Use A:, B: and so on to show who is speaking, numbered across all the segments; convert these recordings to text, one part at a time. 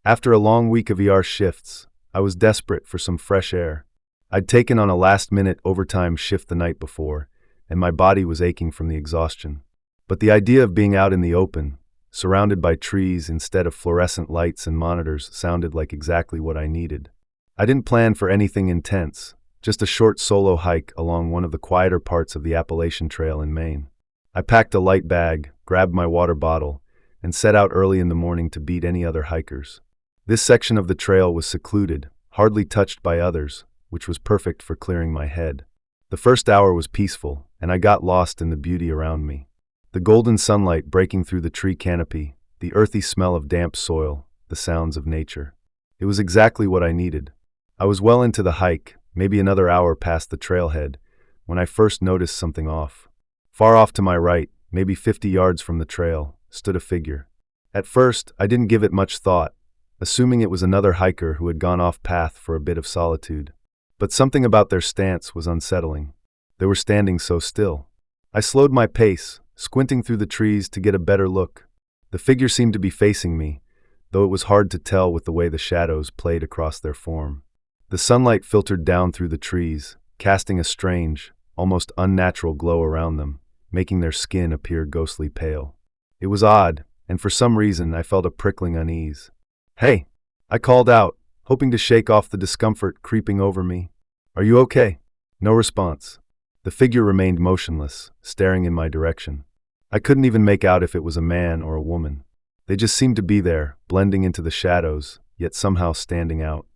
A: After a long week of shifts, I was desperate for some fresh air. I'd taken on a last-minute overtime shift the night before, and my body was aching from the exhaustion. But the idea of being out in the open, surrounded by trees instead of fluorescent lights and monitors, sounded like exactly what I needed. I didn't plan for anything intense, just a short solo hike along one of the quieter parts of the Appalacian Trail in Maine. I packed a light bag, grabbed my water bottle, and set out early in the morning to beat any other hikers. This section of the trail was secluded, hardly touched by others, which was perfect for clearing my head. The first hour was peaceful, and I got lost in the beauty around me. The golden sunlight breaking through the tree canopy, the earthy smell of damp soil, the sounds of nature. It was exactly what I needed. I was well into the hike, maybe another hour past the trailhead, when I first noticed something off. Far off to my right, maybe 50 yards from the trail, stood a figure. At first, I didn't give it much thought, assuming it was another hiker who had gone off path for a bit of solitude. But something about their stance was unsettling. They were standing so still. I slowed my pace, squinting through the trees to get a better look. The figure seemed to be facing me, though it was hard to tell with the way the shadows played across their form. The sunlight filtered down through the trees, casting a strange, almost unnatural glow around them, making their skin appear ghostly pale. It was odd, and for some reason I felt a prickling unease. "Hey!" I called out, hoping to shake off the discomfort creeping over me. "Are you okay?" No response. The figure remained motionless, staring in my direction. I couldn't even make out if it was a man or a woman. They just seemed to be there, blending into the shadows, yet somehow standing out.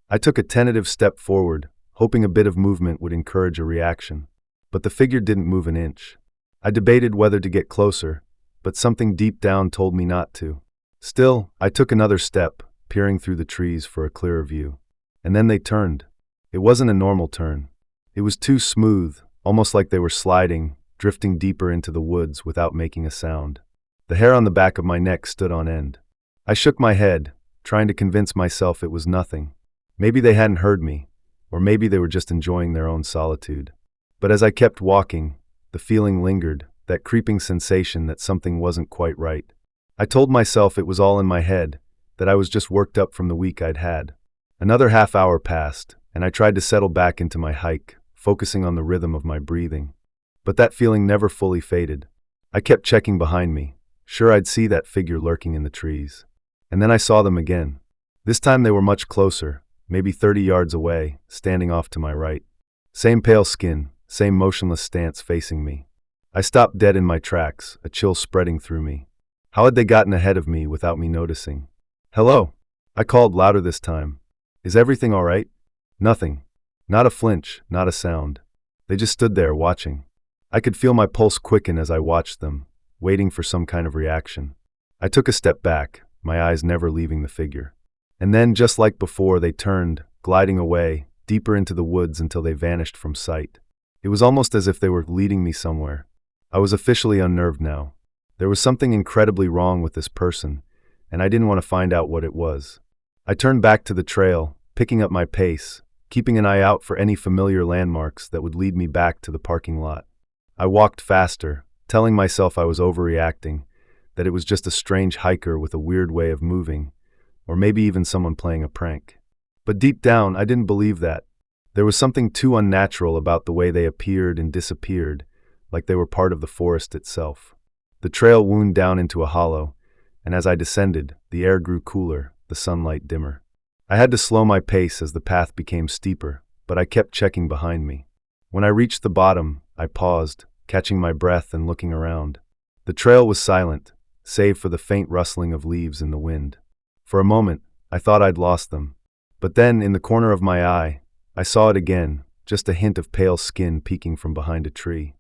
A: I took a tentative step forward, hoping a bit of movement would encourage a reaction. But the figure didn't move an inch. I debated whether to get closer, but something deep down told me not to. Still, I took another step, peering through the trees for a clearer view. And then they turned. It wasn't a normal turn. It was too smooth, almost like they were sliding, drifting deeper into the woods without making a sound. The hair on the back of my neck stood on end. I shook my head, trying to convince myself it was nothing. Maybe they hadn't heard me, or maybe they were just enjoying their own solitude. But as I kept walking, the feeling lingered, that creeping sensation that something wasn't quite right. I told myself it was all in my head, that I was just worked up from the week I'd had. Another half hour passed, and I tried to settle back into my hike, focusing on the rhythm of my breathing. But that feeling never fully faded. I kept checking behind me, sure I'd see that figure lurking in the trees. And then I saw them again. This time they were much closer, maybe 30 yards away, standing off to my right. Same pale skin, same motionless stance facing me. I stopped dead in my tracks, a chill spreading through me. How had they gotten ahead of me without me noticing? "Hello?" I called louder this time. "Is everything all right?" Nothing. Not a flinch, not a sound. They just stood there watching. I could feel my pulse quicken as I watched them, waiting for some kind of reaction. I took a step back, my eyes never leaving the figure. And then, just like before, they turned, gliding away, deeper into the woods until they vanished from sight. It was almost as if they were leading me somewhere. I was officially unnerved now. There was something incredibly wrong with this person, and I didn't want to find out what it was. I turned back to the trail, picking up my pace, keeping an eye out for any familiar landmarks that would lead me back to the parking lot. I walked faster, telling myself I was overreacting, that it was just a strange hiker with a weird way of moving, or maybe even someone playing a prank. But deep down, I didn't believe that. There was something too unnatural about the way they appeared and disappeared, like they were part of the forest itself. The trail wound down into a hollow, and as I descended, the air grew cooler, the sunlight dimmer. I had to slow my pace as the path became steeper, but I kept checking behind me. When I reached the bottom, I paused, catching my breath and looking around. The trail was silent, save for the faint rustling of leaves in the wind. For a moment, I thought I'd lost them. But then, in the corner of my eye, I saw it again, just a hint of pale skin peeking from behind a tree.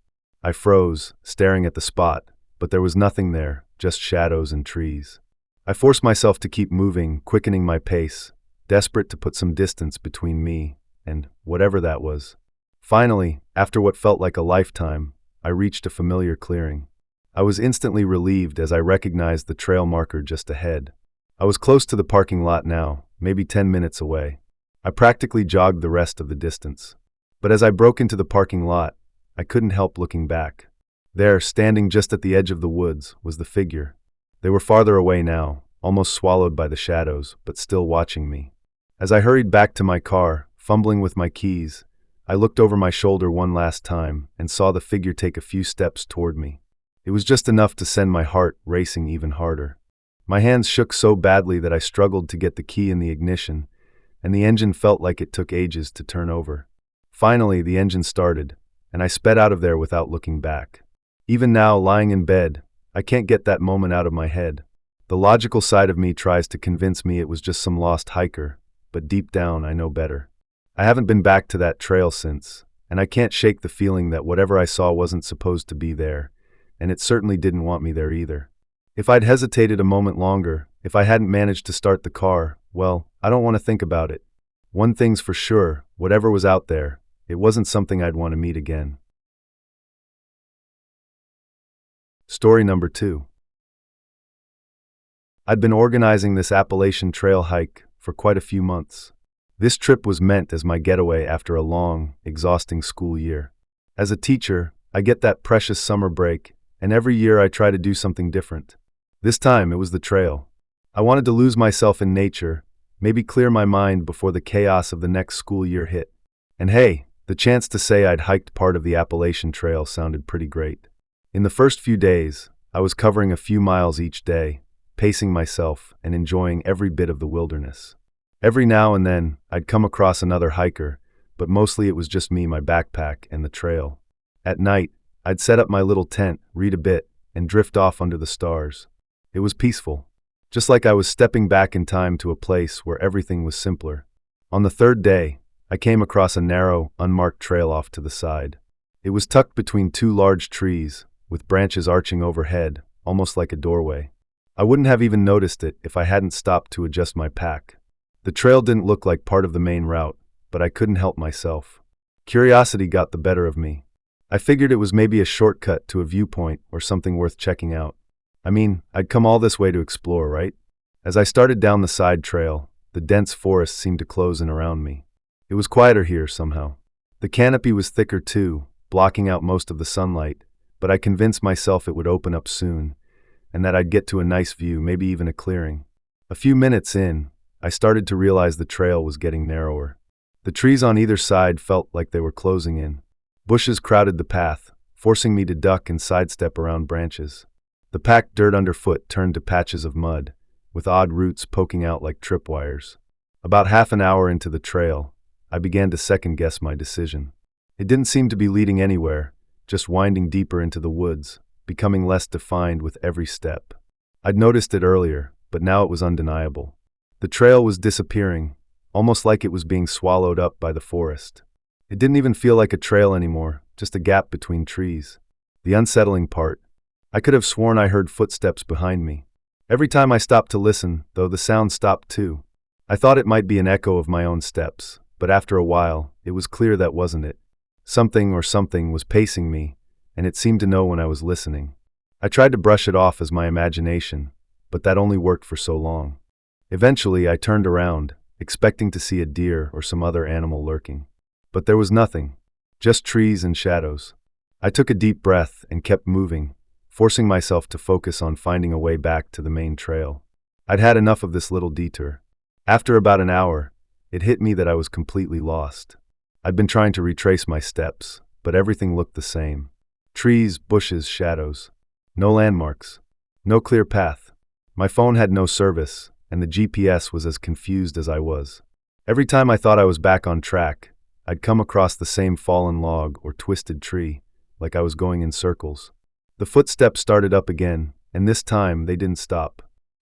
A: I froze, staring at the spot, but there was nothing there, just shadows and trees. I forced myself to keep moving, quickening my pace, desperate to put some distance between me and whatever that was. Finally, after what felt like a lifetime, I reached a familiar clearing. I was instantly relieved as I recognized the trail marker just ahead. I was close to the parking lot now, maybe 10 minutes away. I practically jogged the rest of the distance. But as I broke into the parking lot, I couldn't help looking back. There, standing just at the edge of the woods, was the figure. They were farther away now, almost swallowed by the shadows, but still watching me. As I hurried back to my car, fumbling with my keys, I looked over my shoulder one last time and saw the figure take a few steps toward me. It was just enough to send my heart racing even harder. My hands shook so badly that I struggled to get the key in the ignition, and the engine felt like it took ages to turn over. Finally, the engine started, and I sped out of there without looking back. Even now, lying in bed, I can't get that moment out of my head. The logical side of me tries to convince me it was just some lost hiker, but deep down I know better. I haven't been back to that trail since, and I can't shake the feeling that whatever I saw wasn't supposed to be there, and it certainly didn't want me there either. If I'd hesitated a moment longer, if I hadn't managed to start the car, well, I don't want to think about it. One thing's for sure, whatever was out there, it wasn't something I'd want to meet again. Story number 2. I'd been organizing this Appalacian Trail hike for quite a few months. This trip was meant as my getaway after a long, exhausting school year. As a teacher, I get that precious summer break, and every year I try to do something different. This time it was the trail. I wanted to lose myself in nature, maybe clear my mind before the chaos of the next school year hit. And hey, the chance to say I'd hiked part of the Appalachian Trail sounded pretty great. In the first few days, I was covering a few miles each day, pacing myself and enjoying every bit of the wilderness. Every now and then, I'd come across another hiker, but mostly it was just me, my backpack, and the trail. At night, I'd set up my little tent, read a bit, and drift off under the stars. It was peaceful, just like I was stepping back in time to a place where everything was simpler. On the third day, I came across a narrow, unmarked trail off to the side. It was tucked between two large trees, with branches arching overhead, almost like a doorway. I wouldn't have even noticed it if I hadn't stopped to adjust my pack. The trail didn't look like part of the main route, but I couldn't help myself. Curiosity got the better of me. I figured it was maybe a shortcut to a viewpoint or something worth checking out. I mean, I'd come all this way to explore, right? As I started down the side trail, the dense forest seemed to close in around me. It was quieter here somehow. The canopy was thicker too, blocking out most of the sunlight, but I convinced myself it would open up soon, and that I'd get to a nice view, maybe even a clearing. A few minutes in, I started to realize the trail was getting narrower. The trees on either side felt like they were closing in. Bushes crowded the path, forcing me to duck and sidestep around branches. The packed dirt underfoot turned to patches of mud, with odd roots poking out like tripwires. About half an hour into the trail, I began to second-guess my decision. It didn't seem to be leading anywhere, just winding deeper into the woods, becoming less defined with every step. I'd noticed it earlier, but now it was undeniable. The trail was disappearing, almost like it was being swallowed up by the forest. It didn't even feel like a trail anymore, just a gap between trees. The unsettling part, I could have sworn I heard footsteps behind me. Every time I stopped to listen, though, the sound stopped too. I thought it might be an echo of my own steps, but after a while, it was clear that wasn't it. Something or something was pacing me, and it seemed to know when I was listening. I tried to brush it off as my imagination, but that only worked for so long. Eventually, I turned around, expecting to see a deer or some other animal lurking. But there was nothing, just trees and shadows. I took a deep breath and kept moving, forcing myself to focus on finding a way back to the main trail. I'd had enough of this little detour. After about an hour, it hit me that I was completely lost. I'd been trying to retrace my steps, but everything looked the same. Trees, bushes, shadows. No landmarks. No clear path. My phone had no service, and the GPS was as confused as I was. Every time I thought I was back on track, I'd come across the same fallen log or twisted tree, like I was going in circles. The footsteps started up again, and this time they didn't stop.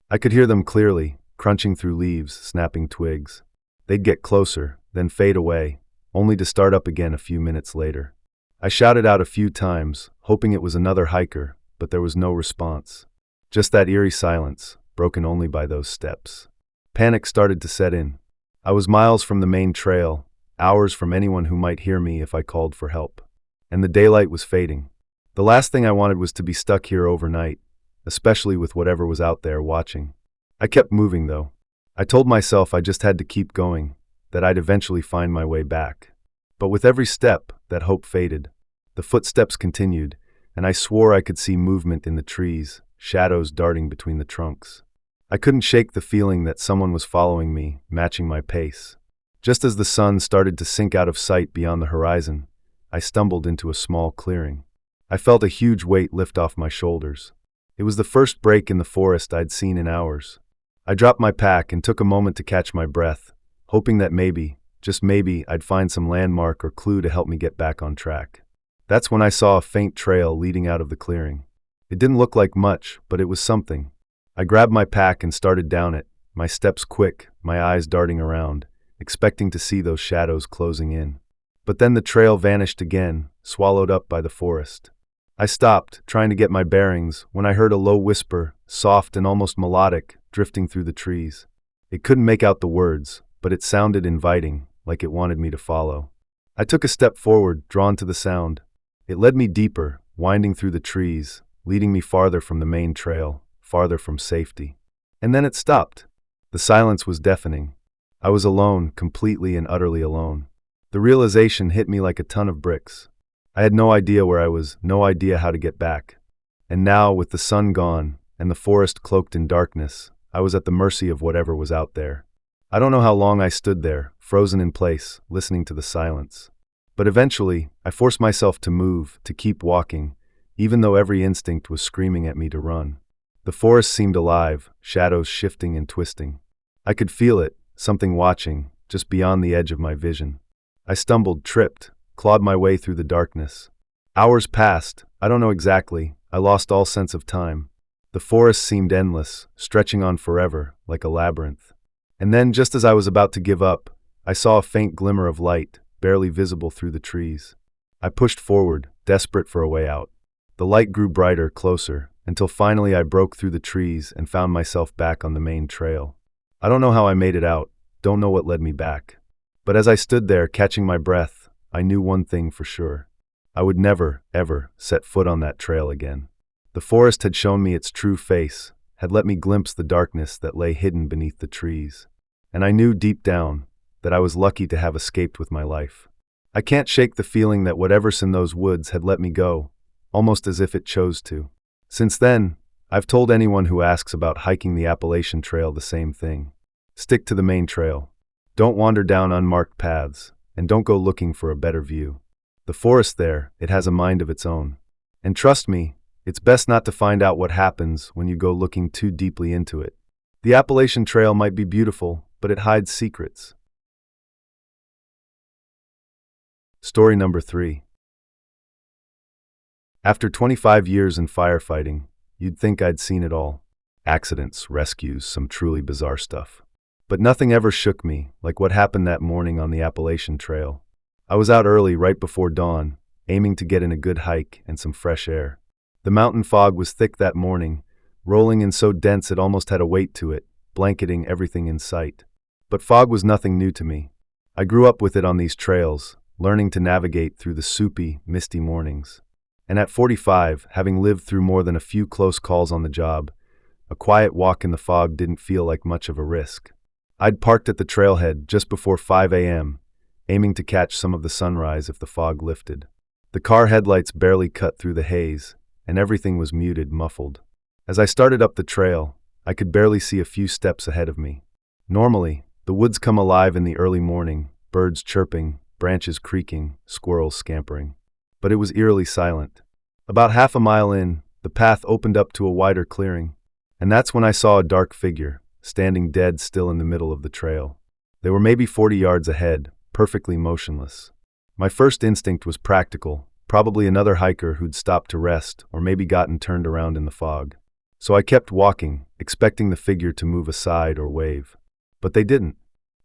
A: I could hear them clearly, crunching through leaves, snapping twigs. They'd get closer, then fade away, only to start up again a few minutes later. I shouted out a few times, hoping it was another hiker, but there was no response. Just that eerie silence, broken only by those steps. Panic started to set in. I was miles from the main trail, hours from anyone who might hear me if I called for help. And the daylight was fading. The last thing I wanted was to be stuck here overnight, especially with whatever was out there watching. I kept moving, though. I told myself I just had to keep going, that I'd eventually find my way back. But with every step, that hope faded. The footsteps continued, and I swore I could see movement in the trees, shadows darting between the trunks. I couldn't shake the feeling that someone was following me, matching my pace. Just as the sun started to sink out of sight beyond the horizon, I stumbled into a small clearing. I felt a huge weight lift off my shoulders. It was the first break in the forest I'd seen in hours. I dropped my pack and took a moment to catch my breath, hoping that maybe, just maybe, I'd find some landmark or clue to help me get back on track. That's when I saw a faint trail leading out of the clearing. It didn't look like much, but it was something. I grabbed my pack and started down it, my steps quick, my eyes darting around, expecting to see those shadows closing in. But then the trail vanished again, swallowed up by the forest. I stopped, trying to get my bearings, when I heard a low whisper, soft and almost melodic, drifting through the trees. It couldn't make out the words, but it sounded inviting, like it wanted me to follow. I took a step forward, drawn to the sound. It led me deeper, winding through the trees, leading me farther from the main trail, farther from safety. And then it stopped. The silence was deafening. I was alone, completely and utterly alone. The realization hit me like a ton of bricks. I had no idea where I was, no idea how to get back. And now, with the sun gone, and the forest cloaked in darkness, I was at the mercy of whatever was out there. I don't know how long I stood there, frozen in place, listening to the silence. But eventually, I forced myself to move, to keep walking, even though every instinct was screaming at me to run. The forest seemed alive, shadows shifting and twisting. I could feel it, something watching, just beyond the edge of my vision. I stumbled, tripped, clawed my way through the darkness. Hours passed, I don't know exactly, I lost all sense of time. The forest seemed endless, stretching on forever, like a labyrinth. And then, just as I was about to give up, I saw a faint glimmer of light, barely visible through the trees. I pushed forward, desperate for a way out. The light grew brighter, closer, until finally I broke through the trees and found myself back on the main trail. I don't know how I made it out, don't know what led me back. But as I stood there, catching my breath, I knew one thing for sure. I would never, ever, set foot on that trail again. The forest had shown me its true face, had let me glimpse the darkness that lay hidden beneath the trees. And I knew deep down that I was lucky to have escaped with my life. I can't shake the feeling that whatever's in those woods had let me go, almost as if it chose to. Since then, I've told anyone who asks about hiking the Appalachian Trail the same thing. Stick to the main trail. Don't wander down unmarked paths, and don't go looking for a better view. The forest there, it has a mind of its own. And trust me, it's best not to find out what happens when you go looking too deeply into it. The Appalachian Trail might be beautiful, but it hides secrets. Story number 3. After 25 years in firefighting, you'd think I'd seen it all. Accidents, rescues, some truly bizarre stuff. But nothing ever shook me like what happened that morning on the Appalachian Trail. I was out early right before dawn, aiming to get in a good hike and some fresh air. The mountain fog was thick that morning, rolling in so dense it almost had a weight to it, blanketing everything in sight. But fog was nothing new to me. I grew up with it on these trails, learning to navigate through the soupy, misty mornings. And at 45, having lived through more than a few close calls on the job, a quiet walk in the fog didn't feel like much of a risk. I'd parked at the trailhead just before 5 a.m., aiming to catch some of the sunrise if the fog lifted. The car headlights barely cut through the haze, and everything was muted, muffled. As I started up the trail, I could barely see a few steps ahead of me. Normally, the woods come alive in the early morning, birds chirping, branches creaking, squirrels scampering. But it was eerily silent. About half a mile in, the path opened up to a wider clearing, and that's when I saw a dark figure, standing dead still in the middle of the trail. They were maybe 40 yards ahead, perfectly motionless. My first instinct was practical, probably another hiker who'd stopped to rest or maybe gotten turned around in the fog. So I kept walking, expecting the figure to move aside or wave. But they didn't.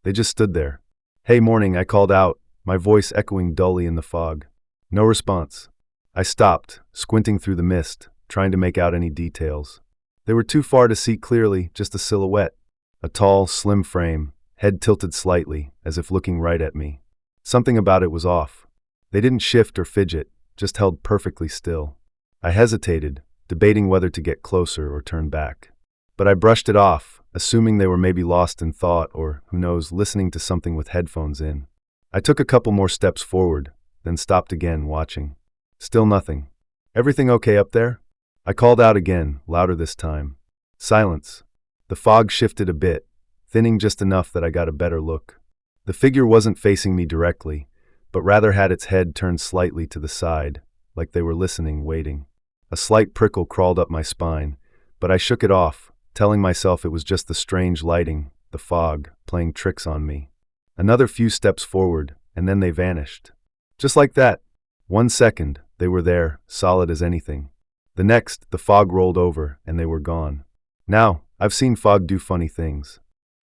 A: They just stood there. "Hey, morning," I called out, my voice echoing dully in the fog. No response. I stopped, squinting through the mist, trying to make out any details. They were too far to see clearly, just a silhouette. A tall, slim frame, head tilted slightly, as if looking right at me. Something about it was off. They didn't shift or fidget, just held perfectly still. I hesitated, debating whether to get closer or turn back. But I brushed it off, assuming they were maybe lost in thought or, who knows, listening to something with headphones in. I took a couple more steps forward, then stopped again, watching. Still nothing. "Everything okay up there?" I called out again, louder this time. Silence. The fog shifted a bit, thinning just enough that I got a better look. The figure wasn't facing me directly, but rather had its head turned slightly to the side, like they were listening, waiting. A slight prickle crawled up my spine, but I shook it off, telling myself it was just the strange lighting, the fog, playing tricks on me. Another few steps forward, and then they vanished. Just like that. 1 second, they were there, solid as anything. The next, the fog rolled over, and they were gone. Now, I've seen fog do funny things.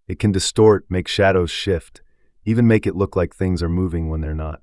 A: It can distort, make shadows shift, even make it look like things are moving when they're not.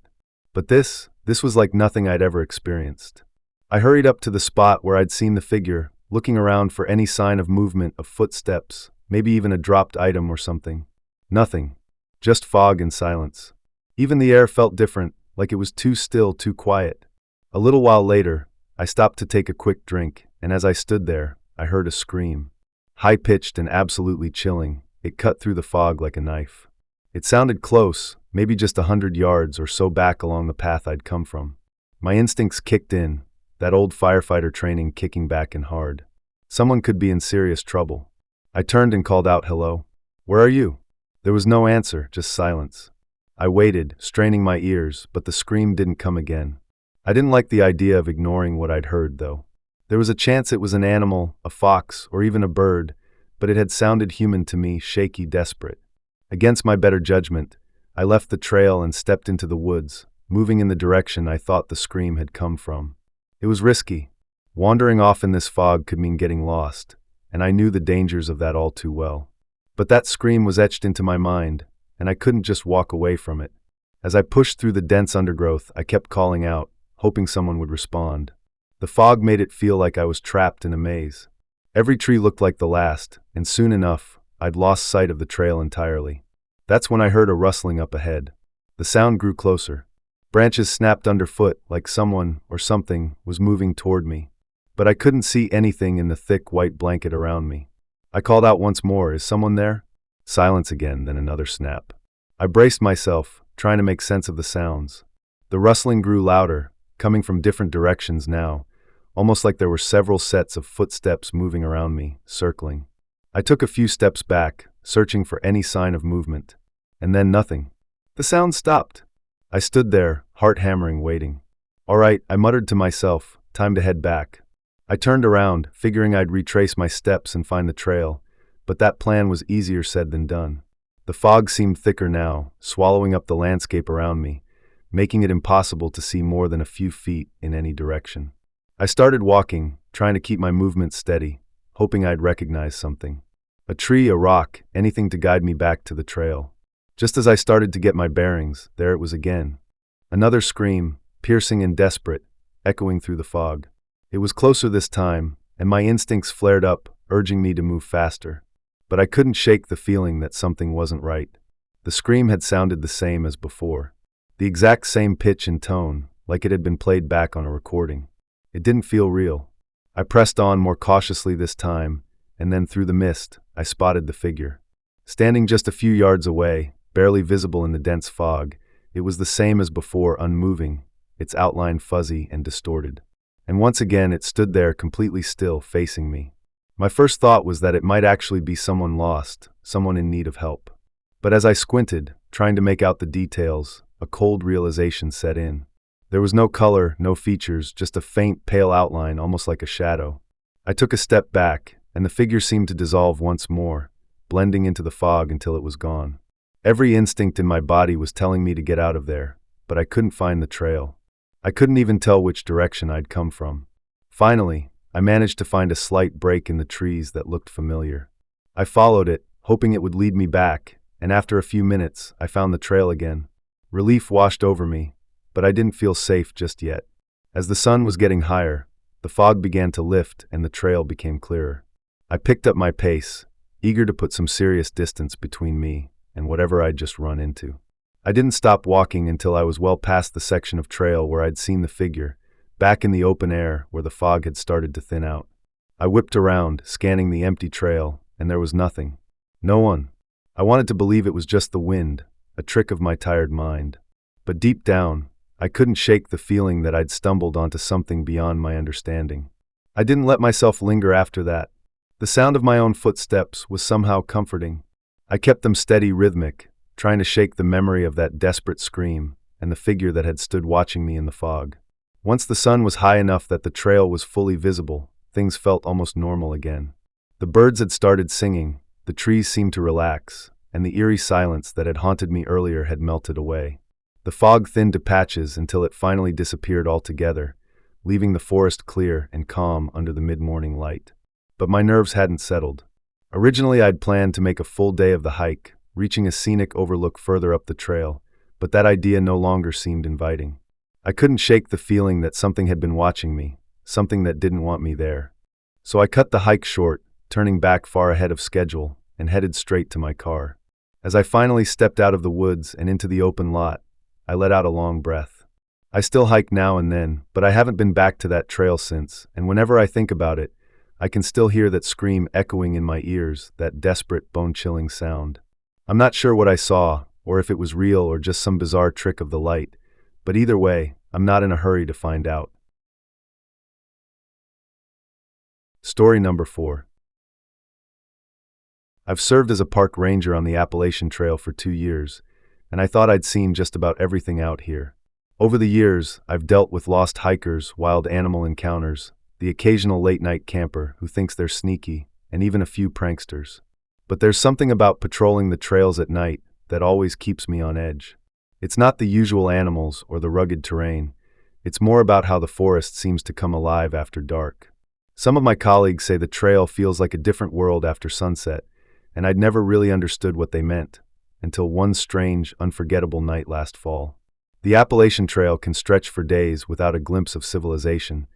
A: But this was like nothing I'd ever experienced. I hurried up to the spot where I'd seen the figure, looking around for any sign of movement, of footsteps, maybe even a dropped item or something. Nothing. Just fog and silence. Even the air felt different, like it was too still, too quiet. A little while later, I stopped to take a quick drink, and as I stood there, I heard a scream. High-pitched and absolutely chilling, it cut through the fog like a knife. It sounded close, maybe just 100 yards or so back along the path I'd come from. My instincts kicked in, that old firefighter training kicking back in hard. Someone could be in serious trouble. I turned and called out, "Hello? Where are you?" There was no answer, just silence. I waited, straining my ears, but the scream didn't come again. I didn't like the idea of ignoring what I'd heard, though. There was a chance it was an animal, a fox, or even a bird, but it had sounded human to me, shaky, desperate. Against my better judgment, I left the trail and stepped into the woods, moving in the direction I thought the scream had come from. It was risky. Wandering off in this fog could mean getting lost, and I knew the dangers of that all too well. But that scream was etched into my mind, and I couldn't just walk away from it. As I pushed through the dense undergrowth, I kept calling out, hoping someone would respond. The fog made it feel like I was trapped in a maze. Every tree looked like the last, and soon enough, I'd lost sight of the trail entirely. That's when I heard a rustling up ahead. The sound grew closer. Branches snapped underfoot like someone, or something, was moving toward me. But I couldn't see anything in the thick white blanket around me. I called out once more, "Is someone there?" Silence again, then another snap. I braced myself, trying to make sense of the sounds. The rustling grew louder, coming from different directions now, almost like there were several sets of footsteps moving around me, circling. I took a few steps back, searching for any sign of movement. And then nothing. The sound stopped. I stood there, heart hammering, waiting. "All right," I muttered to myself, "time to head back." I turned around, figuring I'd retrace my steps and find the trail, but that plan was easier said than done. The fog seemed thicker now, swallowing up the landscape around me, making it impossible to see more than a few feet in any direction. I started walking, trying to keep my movement steady, hoping I'd recognize something. A tree, a rock, anything to guide me back to the trail. Just as I started to get my bearings, there it was again. Another scream, piercing and desperate, echoing through the fog. It was closer this time, and my instincts flared up, urging me to move faster. But I couldn't shake the feeling that something wasn't right. The scream had sounded the same as before. The exact same pitch and tone, like it had been played back on a recording. It didn't feel real. I pressed on more cautiously this time, and then through the mist, I spotted the figure. Standing just a few yards away, barely visible in the dense fog, it was the same as before, unmoving, its outline fuzzy and distorted. And once again it stood there completely still, facing me. My first thought was that it might actually be someone lost, someone in need of help. But as I squinted, trying to make out the details, a cold realization set in. There was no color, no features, just a faint, pale outline, almost like a shadow. I took a step back, and the figure seemed to dissolve once more, blending into the fog until it was gone. Every instinct in my body was telling me to get out of there, but I couldn't find the trail. I couldn't even tell which direction I'd come from. Finally, I managed to find a slight break in the trees that looked familiar. I followed it, hoping it would lead me back, and after a few minutes, I found the trail again. Relief washed over me, but I didn't feel safe just yet. As the sun was getting higher, the fog began to lift and the trail became clearer. I picked up my pace, eager to put some serious distance between me and whatever I'd just run into. I didn't stop walking until I was well past the section of trail where I'd seen the figure, back in the open air where the fog had started to thin out. I whipped around, scanning the empty trail, and there was nothing. No one. I wanted to believe it was just the wind, a trick of my tired mind. But deep down, I couldn't shake the feeling that I'd stumbled onto something beyond my understanding. I didn't let myself linger after that. The sound of my own footsteps was somehow comforting. I kept them steady, rhythmic, trying to shake the memory of that desperate scream and the figure that had stood watching me in the fog. Once the sun was high enough that the trail was fully visible, things felt almost normal again. The birds had started singing, the trees seemed to relax, and the eerie silence that had haunted me earlier had melted away. The fog thinned to patches until it finally disappeared altogether, leaving the forest clear and calm under the mid-morning light. But my nerves hadn't settled. Originally, I'd planned to make a full day of the hike, reaching a scenic overlook further up the trail, but that idea no longer seemed inviting. I couldn't shake the feeling that something had been watching me, something that didn't want me there. So I cut the hike short, turning back far ahead of schedule, and headed straight to my car. As I finally stepped out of the woods and into the open lot, I let out a long breath. I still hike now and then, but I haven't been back to that trail since, and whenever I think about it, I can still hear that scream echoing in my ears, that desperate, bone-chilling sound. I'm not sure what I saw, or if it was real or just some bizarre trick of the light, but either way, I'm not in a hurry to find out. Story number 4. I've served as a park ranger on the Appalacian Trail for 2 years, and I thought I'd seen just about everything out here. Over the years, I've dealt with lost hikers, wild animal encounters, the occasional late-night camper who thinks they're sneaky, and even a few pranksters. But there's something about patrolling the trails at night that always keeps me on edge. It's not the usual animals or the rugged terrain. It's more about how the forest seems to come alive after dark. Some of my colleagues say the trail feels like a different world after sunset, and I'd never really understood what they meant, until one strange, unforgettable night last fall. The Appalachian Trail can stretch for days without a glimpse of civilization,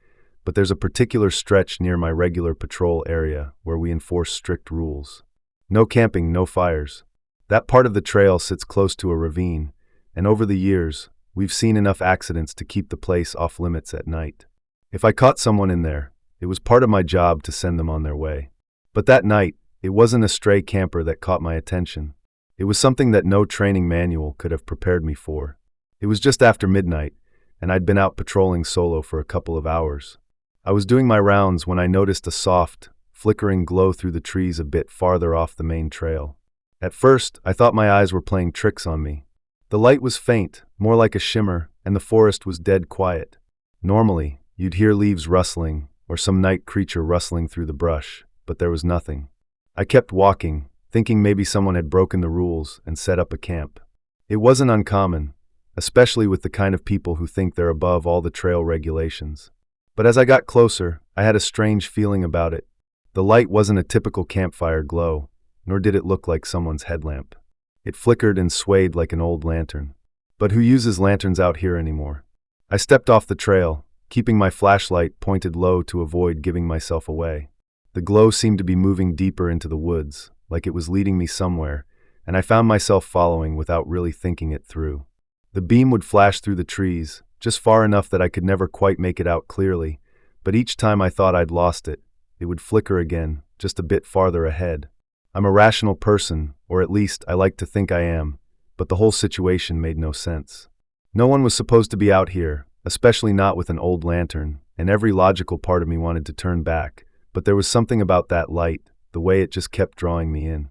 A: but there's a particular stretch near my regular patrol area where we enforce strict rules. No camping, no fires. That part of the trail sits close to a ravine, and over the years, we've seen enough accidents to keep the place off limits at night. If I caught someone in there, it was part of my job to send them on their way. But that night, it wasn't a stray camper that caught my attention. It was something that no training manual could have prepared me for. It was just after midnight, and I'd been out patrolling solo for a couple of hours. I was doing my rounds when I noticed a soft, flickering glow through the trees a bit farther off the main trail. At first, I thought my eyes were playing tricks on me. The light was faint, more like a shimmer, and the forest was dead quiet. Normally, you'd hear leaves rustling, or some night creature rustling through the brush, but there was nothing. I kept walking, thinking maybe someone had broken the rules and set up a camp. It wasn't uncommon, especially with the kind of people who think they're above all the trail regulations. But as I got closer, I had a strange feeling about it. The light wasn't a typical campfire glow, nor did it look like someone's headlamp. It flickered and swayed like an old lantern. But who uses lanterns out here anymore? I stepped off the trail, keeping my flashlight pointed low to avoid giving myself away. The glow seemed to be moving deeper into the woods, like it was leading me somewhere, and I found myself following without really thinking it through. The beam would flash through the trees, just far enough that I could never quite make it out clearly, but each time I thought I'd lost it, it would flicker again, just a bit farther ahead. I'm a rational person, or at least I like to think I am, but the whole situation made no sense. No one was supposed to be out here, especially not with an old lantern, and every logical part of me wanted to turn back, but there was something about that light, the way it just kept drawing me in.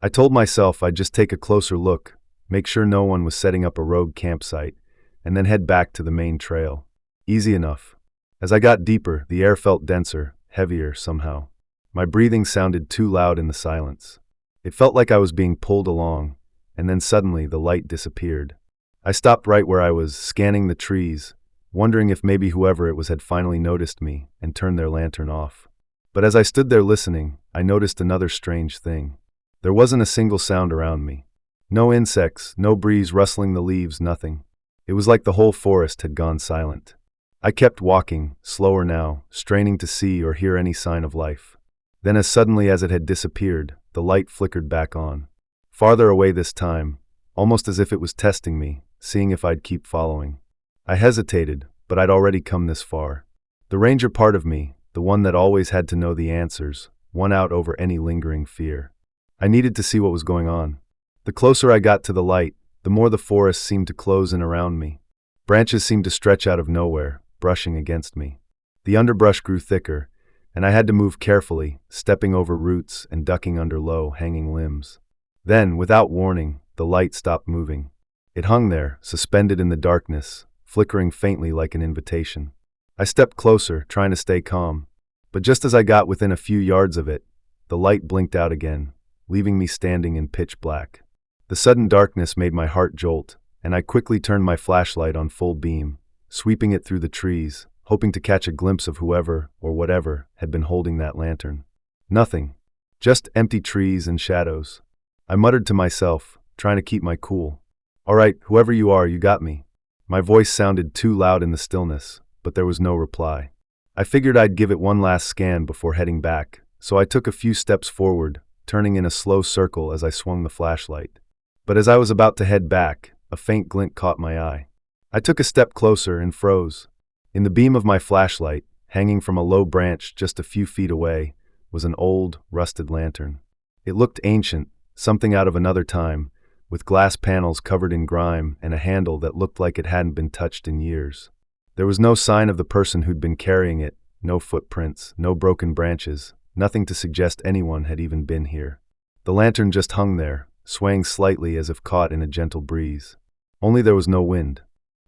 A: I told myself I'd just take a closer look, make sure no one was setting up a rogue campsite, and then head back to the main trail. Easy enough. As I got deeper, the air felt denser, heavier somehow. My breathing sounded too loud in the silence. It felt like I was being pulled along, and then suddenly the light disappeared. I stopped right where I was, scanning the trees, wondering if maybe whoever it was had finally noticed me and turned their lantern off. But as I stood there listening, I noticed another strange thing. There wasn't a single sound around me. No insects, no breeze rustling the leaves, nothing. It was like the whole forest had gone silent. I kept walking, slower now, straining to see or hear any sign of life. Then as suddenly as it had disappeared, the light flickered back on. Farther away this time, almost as if it was testing me, seeing if I'd keep following. I hesitated, but I'd already come this far. The ranger part of me, the one that always had to know the answers, won out over any lingering fear. I needed to see what was going on. The closer I got to the light, the more the forest seemed to close in around me. Branches seemed to stretch out of nowhere, brushing against me. The underbrush grew thicker, and I had to move carefully, stepping over roots and ducking under low, hanging limbs. Then, without warning, the light stopped moving. It hung there, suspended in the darkness, flickering faintly like an invitation. I stepped closer, trying to stay calm, but just as I got within a few yards of it, the light blinked out again, leaving me standing in pitch black. The sudden darkness made my heart jolt, and I quickly turned my flashlight on full beam, sweeping it through the trees, hoping to catch a glimpse of whoever or whatever had been holding that lantern. Nothing. Just empty trees and shadows. I muttered to myself, trying to keep my cool. "All right, whoever you are, you got me." My voice sounded too loud in the stillness, but there was no reply. I figured I'd give it one last scan before heading back, so I took a few steps forward, turning in a slow circle as I swung the flashlight. But as I was about to head back, a faint glint caught my eye. I took a step closer and froze. In the beam of my flashlight, hanging from a low branch just a few feet away, was an old, rusted lantern. It looked ancient, something out of another time, with glass panels covered in grime and a handle that looked like it hadn't been touched in years. There was no sign of the person who'd been carrying it, no footprints, no broken branches, nothing to suggest anyone had even been here. The lantern just hung there, swaying slightly as if caught in a gentle breeze. Only there was no wind.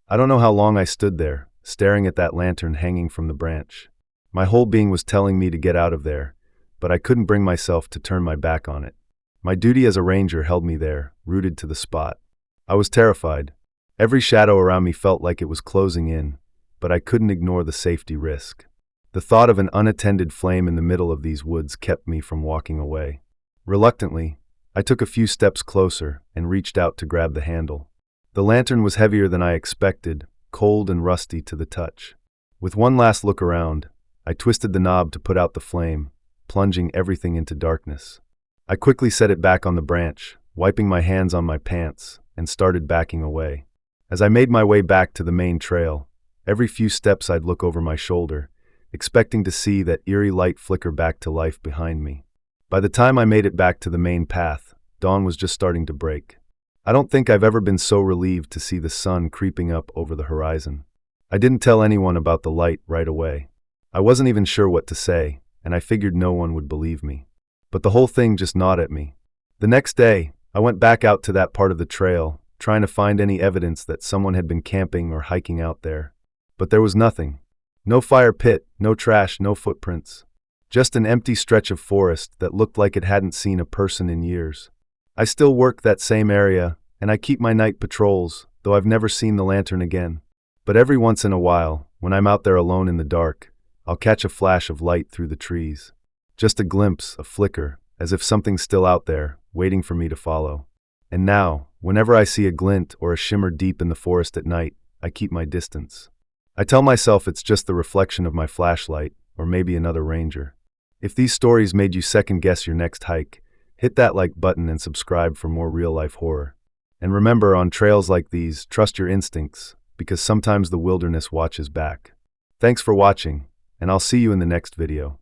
A: I don't know how long I stood there, staring at that lantern hanging from the branch. My whole being was telling me to get out of there, but I couldn't bring myself to turn my back on it. My duty as a ranger held me there, rooted to the spot. I was terrified. Every shadow around me felt like it was closing in, but I couldn't ignore the safety risk. The thought of an unattended flame in the middle of these woods kept me from walking away. Reluctantly, I took a few steps closer and reached out to grab the handle. The lantern was heavier than I expected, cold and rusty to the touch. With one last look around, I twisted the knob to put out the flame, plunging everything into darkness. I quickly set it back on the branch, wiping my hands on my pants, and started backing away. As I made my way back to the main trail, every few steps I'd look over my shoulder, expecting to see that eerie light flicker back to life behind me. By the time I made it back to the main path, dawn was just starting to break. I don't think I've ever been so relieved to see the sun creeping up over the horizon. I didn't tell anyone about the light right away. I wasn't even sure what to say, and I figured no one would believe me. But the whole thing just gnawed at me. The next day, I went back out to that part of the trail, trying to find any evidence that someone had been camping or hiking out there. But there was nothing. No fire pit, no trash, no footprints. Just an empty stretch of forest that looked like it hadn't seen a person in years. I still work that same area, and I keep my night patrols, though I've never seen the lantern again. But every once in a while, when I'm out there alone in the dark, I'll catch a flash of light through the trees. Just a glimpse, a flicker, as if something's still out there, waiting for me to follow. And now, whenever I see a glint or a shimmer deep in the forest at night, I keep my distance. I tell myself it's just the reflection of my flashlight, or maybe another ranger. If these stories made you second-guess your next hike, hit that like button and subscribe for more real-life horror. And remember, on trails like these, trust your instincts, because sometimes the wilderness watches back. Thanks for watching, and I'll see you in the next video.